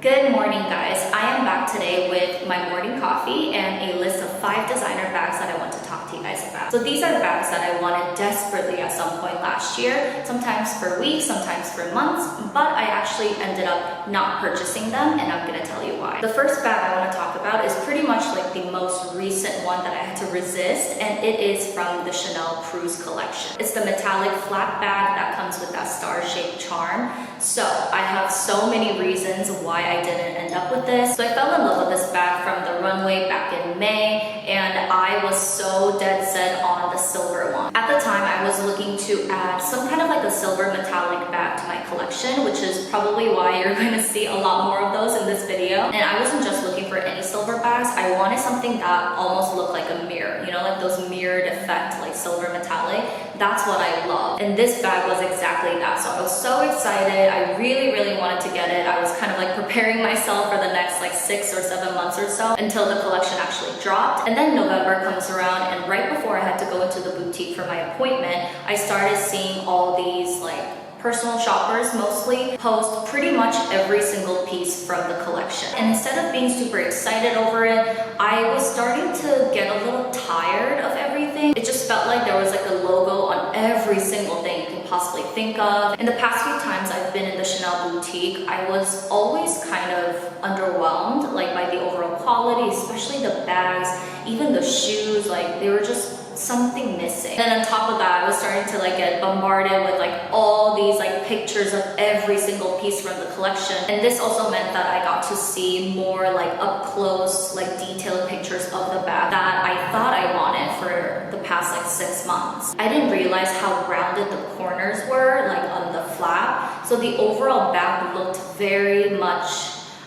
Good morning, guys. I am back today with my morning coffee and a list of 5 designer bags that I want to talk to you guys about. So these are bags that I wanted desperately at some point last year, sometimes for weeks, sometimes for months, but I actually ended up not purchasing them, and I'm gonna tell you why. The first bag I want to talk about is pretty much like the most recent one that I had to resist, and it is from the Chanel Cruise collection. It's the metallic flat bag that comes with that star-shaped charm. So I have so many reasons why I didn't end up with this. So I fell in love with this bag from the runway back in May, and I was so dead set on the silver one. At the time, I was looking to add some kind of like a silver metallic bag to my collection, which is probably why you're going to see a lot more of those in this video. And I wasn't just looking for any silver bags. I wanted something that almost looked like a mirror, you know, like those mirrored effect, like silver metallic. That's what I love. And this bag was exactly that. So I was so excited. I really wanted to get it. I was kind of like preparing myself for the next like 6 or 7 months or so until the collection actually dropped. And then November comes around, and right before I had to go into the boutique for my appointment, I started seeing all these like personal shoppers mostly post pretty much every single piece from the collection. And instead of being super excited over it, I was starting to get a little tired of everything. It just felt like there was like a logo on every single thing you can possibly think of. In the past few times I've been in the Chanel boutique, I was always kind of underwhelmed like by the overall quality, especially the bags, even the shoes, like they were just something missing. Then on top of that, I was starting to like get bombarded with like all these like pictures of every single piece from the collection. And this also meant that I got to see more like up close, like detailed pictures of the bag that I thought I wanted for the past like 6 months. I didn't realize how rounded the corners were like on the flap. So the overall bag looked very much,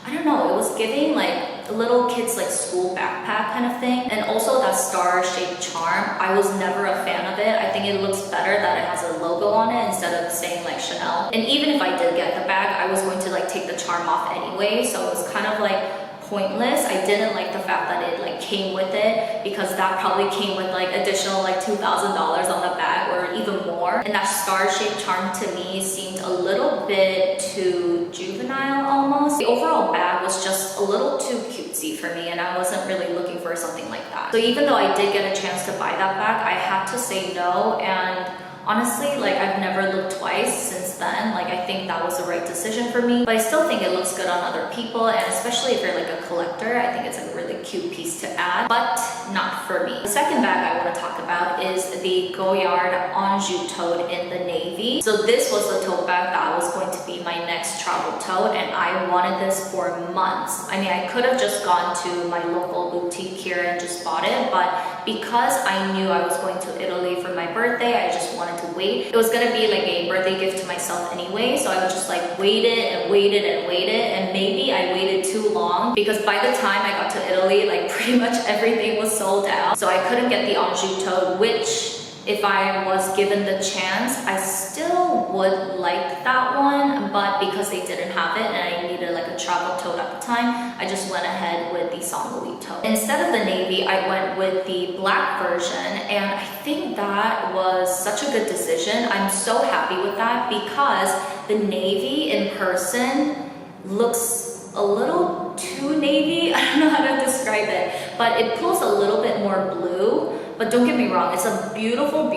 I don't know, it was giving like a little kid's like school backpack kind of thing. And also that star-shaped charm, I was never a fan of it. I think it looks better that it has a logo on it instead of saying like Chanel. And even if I did get the bag, I was going to like take the charm off anyway, so it was kind of like pointless. I didn't like the fact that it like came with it, because that probably came with like additional like $2,000 on the bag or even more. And that star-shaped charm to me seemed a little bit too juvenile almost. The overall bag was just a little too cutesy for me, and I wasn't really looking for something like that. So even though I did get a chance to buy that bag, I had to say no. And honestly, like I've never looked twice since then. Like I think that was the right decision for me, but I still think it looks good on other people, and especially if you're like a collector, I think it's a really cute piece to add, but not for me. The second bag I want to talk about is the Goyard Anjou tote in the navy. So this was the tote bag that was going to be my next travel tote, and I wanted this for months. I mean, I could have just gone to my local boutique here and just bought it, but because I knew I was going to Italy for my birthday, I just wanted to wait. It was gonna be like a birthday gift to myself anyway, so I would just like waited, and maybe I waited too long, because by the time I got to Italy, like pretty much everything was sold out. So I couldn't get the Anjou tote, which if I was given the chance, I still would like that one, but because they didn't have it and I needed like a travel tote at the time, I just went ahead with the Saint Louis tote. Instead of the navy, I went with the black version, and I think that was such a good decision. I'm so happy with that, because the navy in person looks a little too navy. I don't know how to describe it, but it pulls a little bit more blue. But don't get me wrong, it's a beautiful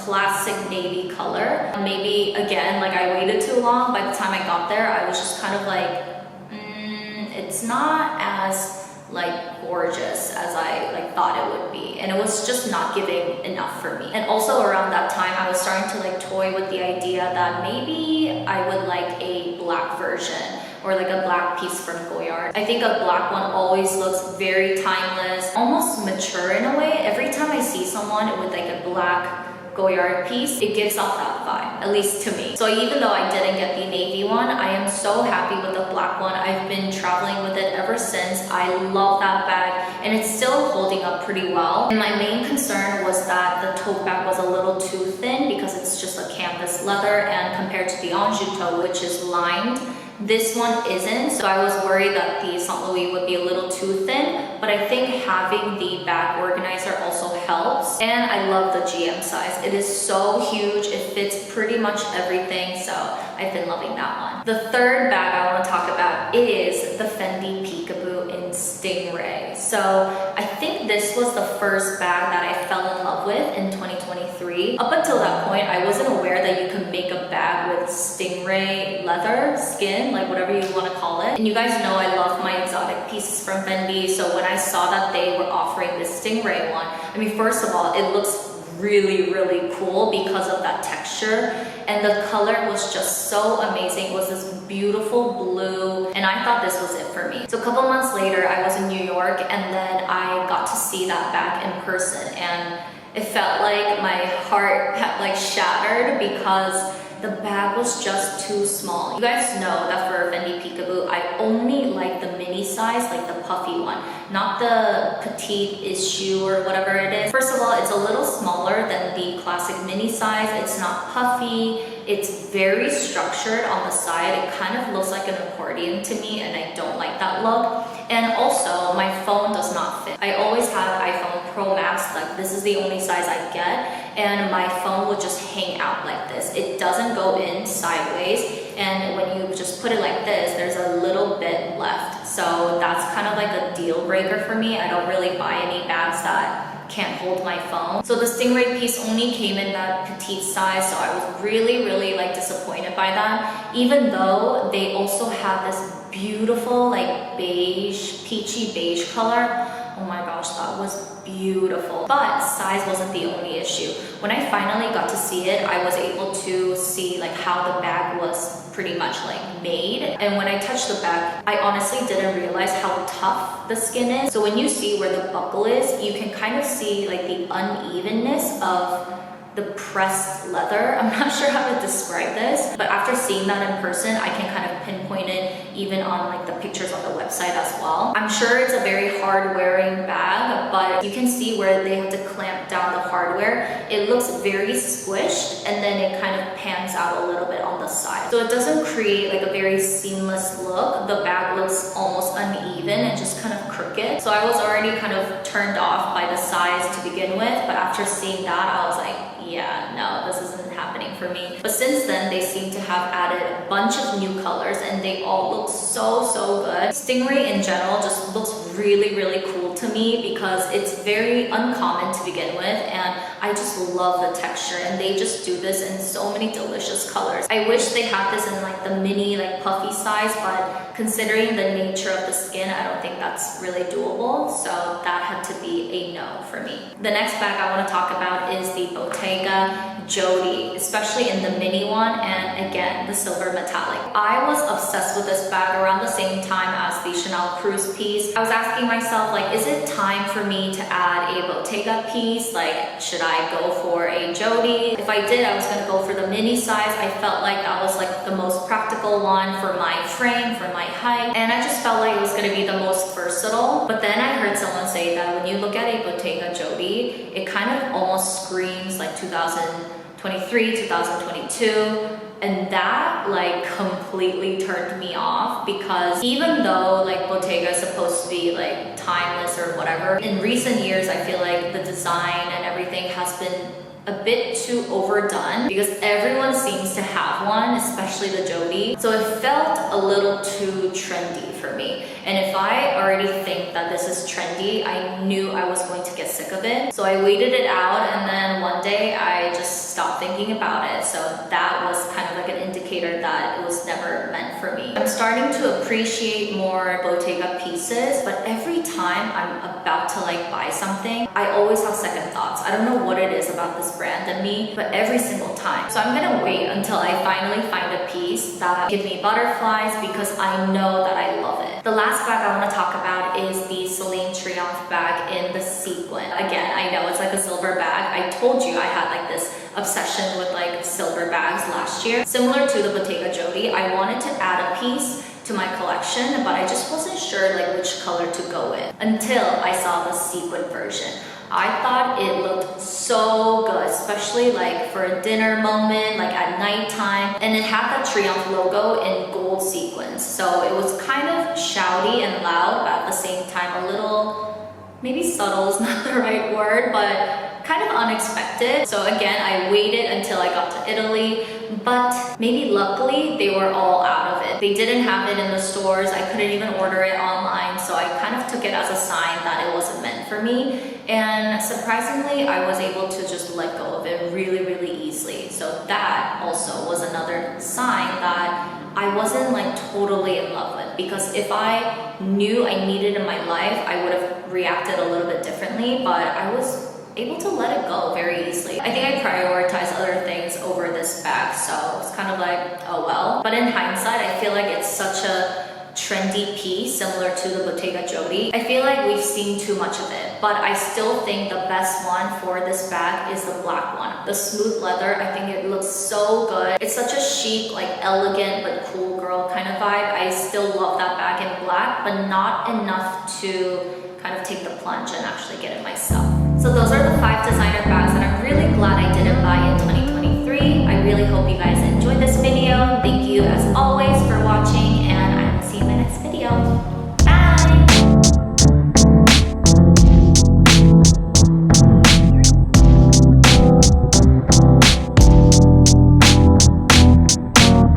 classic navy color. Maybe again, like I waited too long. By the time I got there, I was just kind of like, it's not as like gorgeous as I like thought it would be, and it was just not giving enough for me. And also around that time, I was starting to like toy with the idea that maybe I would like a black version, or like a black piece from Goyard. I think a black one always looks very timeless, almost mature in a way. Every time I see someone with like a black Goyard piece, it gives off that vibe, at least to me. So even though I didn't get the navy one, I am so happy with the black one. I've been traveling with it ever since. I love that bag, and it's still holding up pretty well. And my main concern was that the tote bag was a little too thin, because it's just a canvas leather, and compared to the Anjou tote, which is lined, this one isn't. So I was worried that the Saint Louis would be a little too thin, but I think having the bag organizer also helps. And I love the GM size. It is so huge. It fits pretty much everything, so I've been loving that one. The third bag I want to talk about is the Fendi Peekaboo in Stingray. So I think this was the first bag that I fell in love with in 2023. Up until that point, I wasn't aware that you could make a bag with stingray leather, skin, like whatever you want to call it. And you guys know I love my exotic pieces from Fendi, so when I saw that they were offering this stingray one, I mean, first of all, it looks really, really cool because of that texture, and the color was just so amazing. It was this beautiful blue, and I thought this was it for me. So a couple months later, I was in New York, and then I got to see that bag in person, and it felt like my heart had like shattered because the bag was just too small. You guys know that for Fendi Peekaboo, I only like the mini size, like the puffy one, not the petite issue or whatever it is. First of all, it's a little smaller than the classic mini size. It's not puffy. It's very structured on the side. It kind of looks like an accordion to me, and I don't like that look. And also, my phone does not fit. I always have iPhone Pro Max, like this is the only size I get, and my phone will just hang out like this. It doesn't go in sideways, and when you just put it like this, there's a little bit left. So that's kind of like a deal breaker for me. I don't really buy any bags that can't hold my phone. So the Stingray piece only came in that petite size, so I was really, really like disappointed by that, even though they also have this beautiful like beige, peachy beige color. Oh my gosh, that was beautiful. But size wasn't the only issue. When I finally got to see it, I was able to see like how the bag was pretty much like made. And when I touched the bag, I honestly didn't realize how tough the skin is. So when you see where the buckle is, you can kind of see like the unevenness of the pressed leather. I'm not sure how to describe this, but after seeing that in person, I can kind of pinpoint it even on like the pictures on the website as well. I'm sure it's a very hard wearing bag, but you can see where they have to clamp down the hardware. It looks very squished, and then it kind of pans out a little bit on the side. So it doesn't create like a very seamless look. The bag looks almost uneven and just kind of crooked. So I was already kind of turned off by the size to begin with, but after seeing that, I was like, yeah, no, this isn't happening for me. But since then, they seem to have added a bunch of new colors, and they all look so good. Stingray in general just looks really, really cool to me because it's very uncommon to begin with, and I just love the texture, and they just do this in so many delicious colors. I wish they had this in like the mini, like puffy size, but considering the nature of the skin, I don't think that's really doable, so that had to be a no for me. The next bag I want to talk about is the Bottega Jodie, especially in the mini one, and again, the silver metallic. I was obsessed with this bag around the same time as the Chanel Cruise piece. I was asking myself, like, is it time for me to add a Bottega piece? Like, should I go for a Jodie? If I did, I was gonna go for the mini size. I felt like that was like the most practical one for my frame, for my height, and I just felt like it was gonna be the most versatile. But then I heard someone say that when you look at a Bottega Jodie, it kind of almost screams like 2023, 2022, and that like completely turned me off, because even though like Bottega is supposed to be like timeless or whatever, in recent years I feel like the design and everything has been a bit too overdone because everyone seems to have one, especially the Jodie. So it felt a little too trendy for me. And if I already think that this is trendy, I knew I was going to get sick of it. So I waited it out, and then one day I just stopped thinking about it. So that was kind of like an indicator that it was never meant for me. I'm starting to appreciate more Bottega pieces, but every time I'm about to like buy something, I always have second thoughts. I don't know what it is about this brand and me, but every single time. So I'm gonna wait until I finally find a piece that gives me butterflies, because I know that I love it. The last bag I want to talk about is the Celine Triomphe bag in the sequin. Again, I know it's like a silver bag. I told you I had like this obsession with like silver bags last year. Similar to the Bottega Jodie, I wanted to add a piece to my collection, but I just wasn't sure like which color to go with until I saw the sequin version. I thought it looked so good, especially like for a dinner moment, like at nighttime. And it had that Triumph logo in gold sequins. So it was kind of shouty and loud, but at the same time a little maybe subtle is not the right word, but kind of unexpected. So again, I waited until I got to Italy, but maybe luckily they were all out of it. They didn't have it in the stores. I couldn't even order it online. So I kind of took it as a sign that it wasn't meant for me. And surprisingly, I was able to just let go of it really, really easily. So that also was another sign that I wasn't like totally in love with, because if I knew I needed it in my life, I would have reacted a little bit differently, but I was able to let it go very easily. I think I prioritized other things over this bag, so it's kind of like, oh well. But in hindsight, I feel like it's such a trendy piece, similar to the Bottega Jodi. I feel like we've seen too much of it, but I still think the best one for this bag is the black one. The smooth leather, I think it looks so good. It's such a chic, like elegant but cool girl kind of vibe. I still love that bag in black, but not enough to kind of take the plunge and actually get it myself. So those are the 5 designer bags that I'm really glad I didn't buy in 2023. I really hope you guys enjoyed this video. Thank you as always